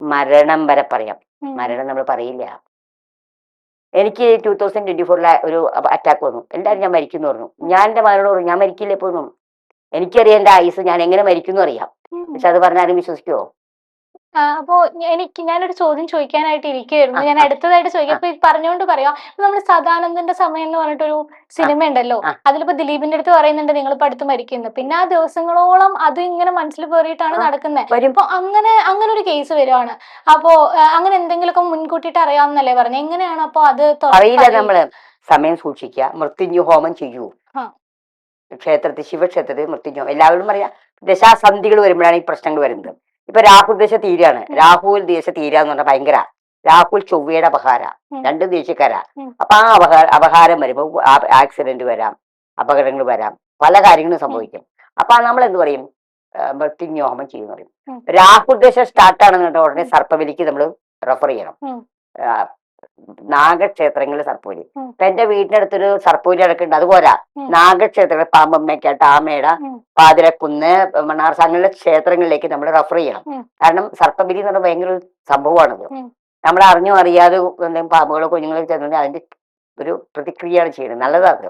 മരണം വരെ പറയാം. ഉം. മരണം നമ്മൾ പറയില്ല. എനിക്ക് 2024 ഒരു അറ്റാക്ക് വന്നു. എല്ലാവരും ഞാൻ മരിക്കുന്നു പറഞ്ഞു. ഞാൻ എൻ്റെ മകനോട് പറഞ്ഞു ഞാൻ മരിക്കില്ല ഇപ്പൊ ഒന്നും. എനിക്കറിയാം എൻ്റെ ആയുസ് ഞാൻ എങ്ങനെ മരിക്കുന്നു അറിയാം. ഉം. പക്ഷെ അത് പറഞ്ഞാലും വിശ്വസിക്കുവോ? അപ്പോ ഞാനൊരു ചോദ്യം ചോദിക്കാനായിട്ട് ഇരിക്കുകയായിരുന്നു. ആ ഞാൻ ആ അടുത്തതായിട്ട് ചോദിക്കാം. ആ അപ്പൊ പറഞ്ഞുകൊണ്ട് പറയാം. ഇപ്പൊ നമ്മള് സദാനന്ദന്റെ സമയം എന്ന് പറഞ്ഞിട്ടൊരു ആ സിനിമ ഉണ്ടല്ലോ. ആ അതിലിപ്പോ ദിലീപിന്റെ അടുത്ത് പറയുന്നുണ്ട് നിങ്ങളിപ്പോ അടുത്ത് മരിക്കുന്നു. പിന്നെ ആ ദിവസങ്ങളോളം അത് ഇങ്ങനെ മനസ്സിൽ പേറിയിട്ടാണ് ആ നടക്കുന്നത്. വരും. അപ്പൊ അങ്ങനെ ഒരു കേസ് വരുവാണ്. അപ്പോ അങ്ങനെ എന്തെങ്കിലുമൊക്കെ മുൻകൂട്ടിയിട്ട് അറിയാമെന്നല്ലേ പറഞ്ഞത്? എങ്ങനെയാണ് അപ്പൊ അത് അറിയില്ല നമ്മള് സമയം സൂക്ഷിക്കുക. മൃത്യുഞ്ജയ ഹോമം ചെയ്യൂ. ആ. ക്ഷേത്രത്തിൽ ശിവക്ഷേത്രത്തിൽ മൃത്യുഞ്ജയം എല്ലാവരും പറയാം. ദശാസന്ധികൾ വരുമ്പോഴാണ് ഈ പ്രശ്നങ്ങൾ വരുന്നത്. ഇപ്പൊ രാഹു ദശ തീരാണ്. രാഹുൽ ദശ തീരാന്ന് പറഞ്ഞാൽ ഭയങ്കര. രാഹുൽ ചൊവ്വയുടെ അപഹാര, രണ്ടും ദേശക്കാരാ. അപ്പൊ ആ അപഹാരം വരുമ്പോൾ ആക്സിഡന്റ് വരാം, അപകടങ്ങൾ വരാം, പല കാര്യങ്ങളും സംഭവിക്കും. അപ്പൊ നമ്മൾ എന്ത് പറയും? മൃത്യുഞ്ജോഹമം ചെയ്യുന്ന പറയും. രാഹുദശ സ്റ്റാർട്ടാണെന്നുണ്ടെങ്കിൽ ഉടനെ സർപ്പബലിക്ക് നമ്മൾ റെഫർ ചെയ്യണം. നാഗക്ഷേത്രങ്ങളിൽ സർപ്പബലി. ഇപ്പൊ എന്റെ വീടിന്റെ അടുത്തൊരു സർപ്പബലി നടക്കുന്നുണ്ട്. അതുപോലെ നാഗക്ഷേത്രങ്ങൾ പാമ്പമ്മയ്ക്കാട്ട് ആമയുടെ പാതിരക്കുന്ന് മണ്ണാർശ അങ്ങനെയുള്ള ക്ഷേത്രങ്ങളിലേക്ക് നമ്മൾ റെഫർ ചെയ്യണം. കാരണം സർപ്പബലി എന്ന് പറഞ്ഞാൽ ഭയങ്കര ഒരു സംഭവമാണത്. നമ്മൾ അറിഞ്ഞോ അറിയാതെ എന്തെങ്കിലും പാമ്പുകളോ കുഞ്ഞുങ്ങളോ ചെന്നുണ്ടെങ്കിൽ അതിന്റെ ഒരു പ്രതിക്രിയയാണ് ചെയ്യുന്നത്. നല്ലതാണ്.